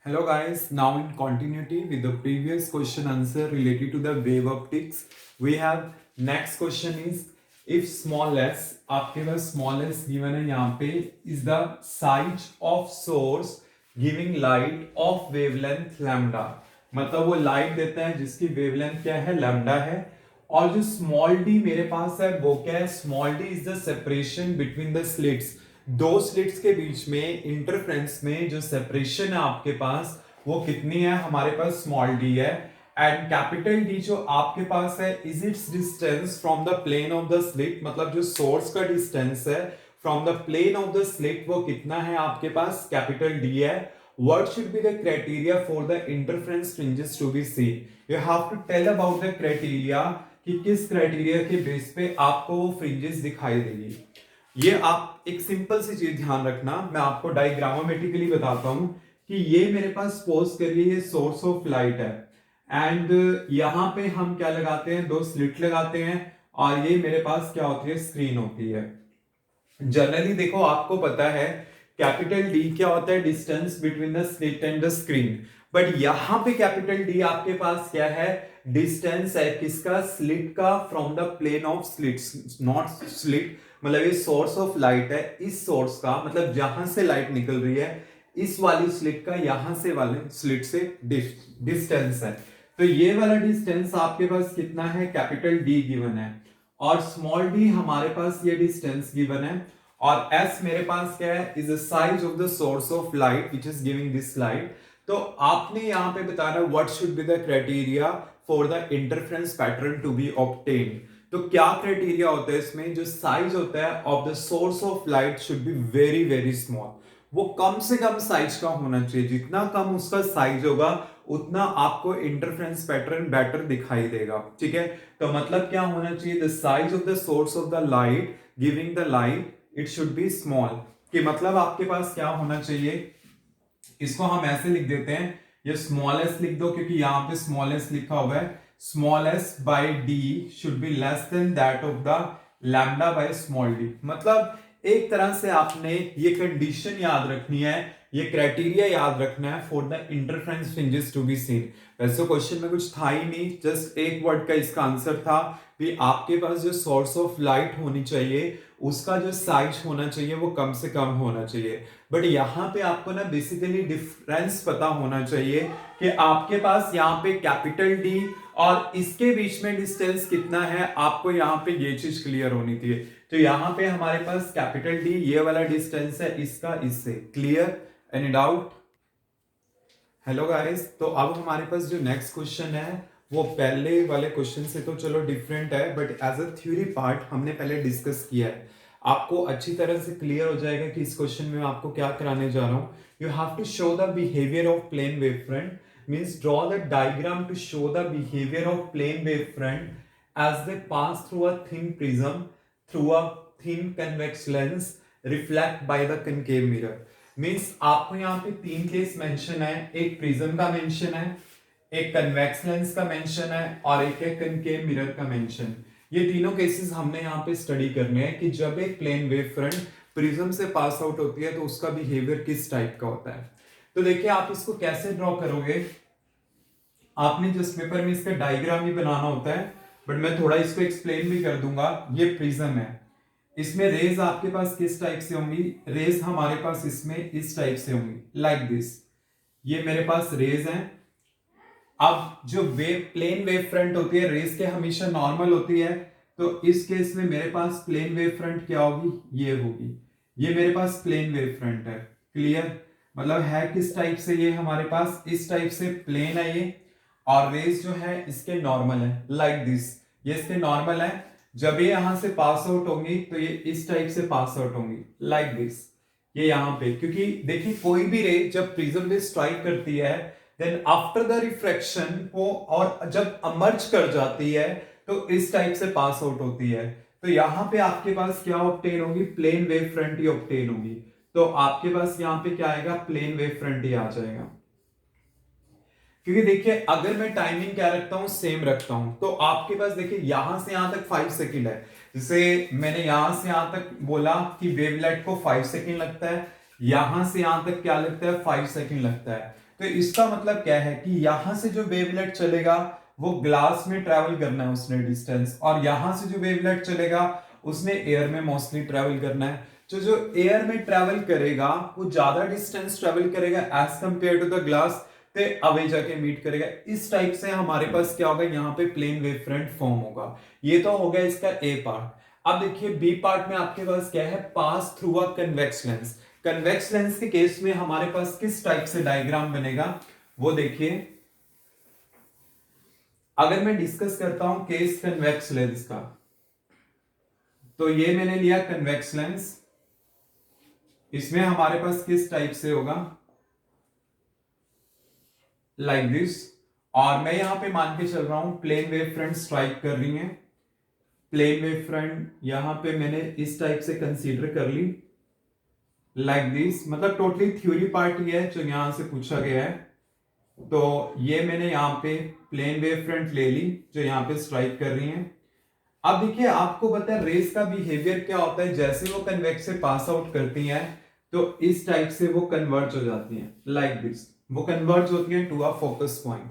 Hello guys, now in continuity with the previous question answer related to the wave optics, we have next question is if small s आपके पास small s given है यहाँ पे is the size of source giving light of wavelength lambda मतलब वो light देता है जिसकी wavelength क्या है लैम्डा है और जो स्मॉल डी मेरे पास है वो क्या है small D is the separation between the slits दो स्लिट्स के बीच में इंटरफ्रेंस में जो सेपरेशन है आपके पास वो कितनी है हमारे पास स्मॉल डी है एंड कैपिटल डी जो आपके पास है is its distance from the plane of the slit मतलब जो सोर्स का डिस्टेंस है from the plane of the slit वो कितना है आपके पास कैपिटल डी है what should be the criteria for the interference fringes to be seen you have to tell about the criteria कि किस क्राइटेरिया के बेस पे आपको वो फ्रिंजेस दिखाई देगी ये आप एक सिंपल सी चीज ध्यान रखना मैं आपको डायग्रामेटिकली बताता हूं कि ये मेरे पास सपोज करिए ये सोर्स ऑफ लाइट है एंड यहाँ पे हम क्या लगाते हैं दो स्लिट लगाते हैं और ये मेरे पास क्या होती है स्क्रीन होती है जनरली देखो आपको पता है कैपिटल डी क्या होता है distance between the slit and the screen but यहां पे कैपिटल डी आपके पास क्या है डिस्टेंस है किसका स्लिट का from the plane of slit not slit मतलब ये सोर्स ऑफ लाइट है इस सोर्स का मतलब जहां से लाइट निकल रही है इस वाली स्लिट का यहां से वाले स्लिट से डिस्टेंस है तो ये वाला डिस्टेंस आपके पास कितना है कैपिटल डी गिवन है और स्मॉल डी हमारे पास ये डिस्टेंस गिवन है और s मेरे पास क्या है is the size of the source of light which is giving this light तो आपने यहां पे बताना what should be the criteria for the interference pattern to be obtained तो क्या क्राइटेरिया होता है इसमें जो साइज होता है of the source of light should be very very small वो कम से कम साइज का होना चाहिए जितना कम उसका साइज होगा उतना आपको इंटरफेरेंस पैटर्न बेटर दिखाई देगा ठीक है तो मतलब क्या होना चाहिए the size of the source of the light giving the light it should be small कि मतलब आपके पास क्या होना चाहिए इसको हम ऐसे लिख देते हैं ये स्मॉल एस लिख दो क्योंकि यहां पे स्मॉल एस लिखा हुआ है small S by D should be less than that of the lambda by small D मतलब एक तरह से आपने ये कंडीशन याद रखनी है ये क्राइटेरिया याद रखना है for the interference fringes to be seen वैसे क्वेश्चन में कुछ था ही नहीं जस्ट एक वर्ड का इसका आंसर था कि आपके पास जो सोर्स ऑफ लाइट होनी चाहिए उसका जो साइज होना चाहिए वो कम से कम होना चाहिए बट यहाँ पे आपको ना बेसिकली डिफरेंस पता होना चाहिए कि आपके पास यहाँ पे कैपिटल डी और इसके बीच में डिस्टेंस कितना है आपको यहाँ पे ये चीज क्लियर होनी थी तो यहाँ पे हमारे पास कैपिटल डी ये वाला डिस्टेंस है इसका इससे clear any doubt hello guys तो अब हमारे पास जो नेक्स्ट क्वेश्चन है वो पहले वाले क्वेश्चन से तो चलो डिफरेंट है but as a theory part हमने पहले डिस्कस किया है आपको अच्छी तरह से क्लियर हो जाएगा कि इस क्वेश्चन में आपको क्या कराने जा रहा हूं you have to show the behaviour of plane wave front means draw the diagram to show the behaviour of plane wave front as they pass through a thin prism through a thin convex lens reflect by the concave mirror means आपको यहाँ पे तीन case mention है एक prism का mention है एक convex lens का मेंशन है और एक है कनकेव मिरर का मेंशन ये तीनों केसेस हमने यहाँ पे स्टडी करने हैं कि जब एक प्लेन वेव फ्रंट प्रिज्म से पास आउट होती है तो उसका बिहेवियर किस टाइप का होता है तो देखिए आप इसको कैसे ड्रॉ करोगे आपने जिस पेपर में इसका डायग्राम ही बनाना होता है बट मैं थोड़ा इसको एक्सप्लेन भी कर दूंगा ये प्रिज्म है इसमें रेज आपके पास किस टाइप से होंगी रेज हमारे पास इसमें इस टाइप से होंगी लाइक दिस ये मेरे पास रेज हैं अब जो प्लेन वेव फ्रंट होती है रेस के हमेशा नॉर्मल होती है तो इस केस में मेरे पास प्लेन वेव फ्रंट क्या होगी ये होगी ये मेरे पास प्लेन वेव फ्रंट है क्लियर मतलब है किस टाइप से ये हमारे पास इस टाइप से प्लेन है ये और रेस जो है इसके नॉर्मल है लाइक दिस ये इसके नॉर्मल है जब ये यहां से पास आउट होंगी तो ये इस टाइप से पास आउट होंगी लाइक दिस ये यहां पे क्योंकि देखिए कोई भी रे जब प्रिज्म पे स्ट्राइक करती है देन आफ्टर द रिफ्रैक्शन वो और जब अमर्ज कर जाती है तो इस टाइप से पास आउट होती है तो यहां पे आपके पास क्या ऑब्टेन होगी प्लेन वेव फ्रंट ही ऑब्टेन होगी तो आपके पास यहां पे क्या आएगा प्लेन वेव फ्रंट ही आ जाएगा क्योंकि देखिए अगर मैं टाइमिंग क्या रखता हूं सेम रखता हूं तो आपके पास देखिए यहां से यहां तक 5 सेकंड है जैसे मैंने यहां से यहां तक बोला कि वेवलेट को 5 सेकंड लगता है यहां से यहां तक क्या लगता है 5 सेकंड लगता है। तो इसका मतलब क्या है कि यहां से जो वेवलेट चलेगा वो ग्लास में ट्रेवल करना है उसने डिस्टेंस, और यहां से जो वेवलेट चलेगा उसने एयर में मोस्टली ट्रेवल करना है। तो जो एयर में ट्रेवल करेगा वो ज्यादा डिस्टेंस ट्रेवल करेगा as compare to the glass, ते अवे जाके मीट करेगा। इस टाइप से हमारे पास क्या होगा, यहाँ पे प्लेन वेव फ्रंट फॉर्म होगा। ये तो हो गया इसका ए पार्ट। अब देखिए बी पार्ट में आपके पास क्या है, पास थ्रू अ कन्वेक्स लेंस। कन्वेक्स लेंस के केस में हमारे पास किस टाइप से डायग्राम बनेगा वो देखिए। अगर मैं डिस्कस करता हूं केस कन्वेक्स लेंस का, तो ये मैंने लिया कन्वेक्स लेंस, इसमें हमारे पास किस टाइप से होगा, लाइक दिस। और मैं यहां पे मान के चल रहा हूं प्लेन वेव फ्रंट स्ट्राइक कर रही है, प्लेन वेव फ्रंट यहां पे मैंने इस टाइप से कंसीडर कर ली, लाइक दिस। मतलब टोटली थ्योरी पार्ट ये है जो यहां से पूछा गया है। तो ये मैंने यहाँ पे प्लेन वेव फ्रंट ले ली जो यहाँ पे स्ट्राइक कर रही है। अब देखिए आपको पता है रेस का बिहेवियर क्या होता है, जैसे वो कन्वेक्स से पास आउट करती हैं तो इस टाइप से वो कन्वर्ज हो जाती हैं, लाइक दिस। वो कन्वर्ज होती हैं टू अ फोकस पॉइंट।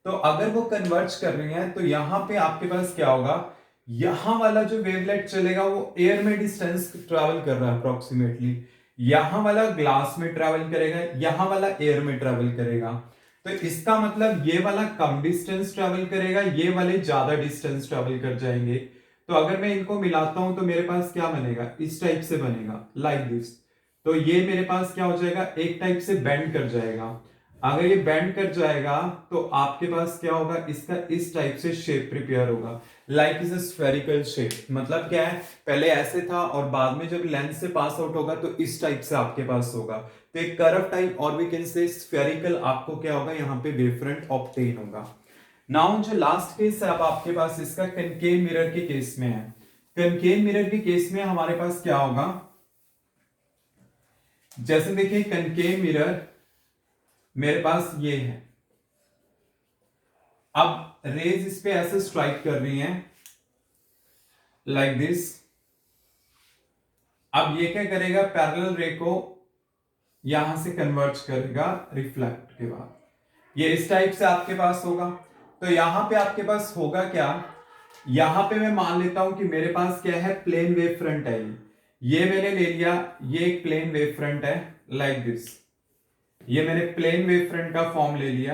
तो अगर वो कन्वर्ज कर रही हैं तो यहाँ पे आपके पास क्या होगा, यहां वाला जो वेवलेट चलेगा वो एयर में डिस्टेंस ट्रेवल कर रहा है अप्रोक्सीमेटली, यहां वाला ग्लास में ट्रेवल करेगा, यहां वाला एयर में ट्रेवल करेगा। तो इसका मतलब ये वाला कम डिस्टेंस ट्रेवल करेगा, ये वाले ज्यादा डिस्टेंस ट्रेवल कर जाएंगे। तो अगर मैं इनको मिलाता हूं तो मेरे पास क्या बनेगा, इस टाइप से बनेगा, लाइक दिस। तो ये मेरे पास क्या हो जाएगा, एक टाइप से बेंड कर जाएगा। अगर ये बेंड कर जाएगा तो आपके पास क्या होगा, इसका इस टाइप से शेप प्रिपेयर होगा, like is a spherical shape. मतलब क्या है, पहले ऐसे था और बाद में जब लेंस से पास आउट होगा तो इस टाइप से आपके पास होगा। तो एक कर्व टाइप और वी कैन से स्फेरिकल आपको क्या होगा, यहाँ पे वेव फ्रंट ऑब्टेन होगा। नाउ जो लास्ट केस है अब आपके पास इसका कनकेव मिरर के केस में है। कनकेव मिरर के केस में हमारे पास क्या होगा, जैसे देखिए कनकेव मिरर मेरे पास ये है, अब रेज इस पे ऐसे स्ट्राइक कर रही हैं लाइक दिस। अब ये क्या करेगा, पैरेलल रे को यहां से कन्वर्ज करेगा रिफ्लेक्ट के बाद, ये इस टाइप से आपके पास होगा। तो यहां पे आपके पास होगा क्या, यहां पे मैं मान लेता हूं कि मेरे पास क्या है, प्लेन वेव फ्रंट है। ये मैंने ले लिया, ये एक प्लेन वेव फ्रंट है लाइक दिस। ये मैंने प्लेन वेव फ्रंट का फॉर्म ले लिया।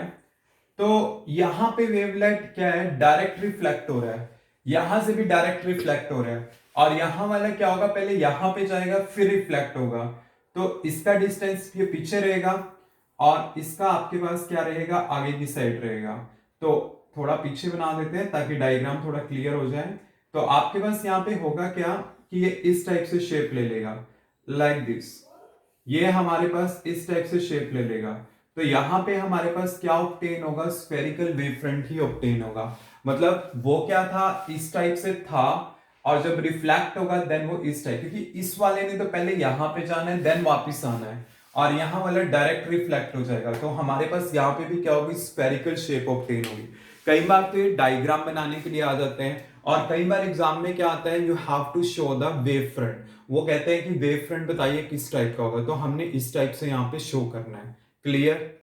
तो यहां पे वेवलेट क्या है, डायरेक्ट रिफ्लेक्ट हो रहा है, यहां से भी डायरेक्ट रिफ्लेक्ट हो रहा है, और यहां वाला क्या होगा, पहले यहां पे जाएगा फिर रिफ्लेक्ट होगा। तो इसका डिस्टेंस ये पीछे रहेगा और इसका आपके पास क्या रहेगा, आगे की साइड रहेगा। तो थोड़ा पीछे बना देते हैं ताकि डायग्राम थोड़ा क्लियर हो जाए। तो आपके पास यहाँ पे होगा क्या कि ये इस टाइप से शेप ले लेगा लाइक दिस, ये हमारे पास इस टाइप से शेप ले लेगा। तो यहां पे हमारे पास क्या ऑब्टेन होगा, स्फेरिकल वेव फ्रंट ही ऑब्टेन होगा। मतलब वो क्या था, इस टाइप से था, और जब रिफ्लेक्ट होगा देन वो इस टाइप, क्योंकि इस वाले ने तो पहले यहां पे जाना है देन वापस आना है, और यहां वाला डायरेक्ट रिफ्लेक्ट हो जाएगा। तो हमारे पास यहाँ पे भी क्या होगी, स्फेरिकल शेप ऑब्टेन होगी। कई बार तो ये डायग्राम बनाने के लिए आ जाते हैं, और कई बार एग्जाम में क्या आता है, you have to show the wave front. वो कहते हैं कि वेव फ्रंट बताइए किस टाइप का होगा, तो हमने इस टाइप से यहाँ पे शो करना है। क्लियर।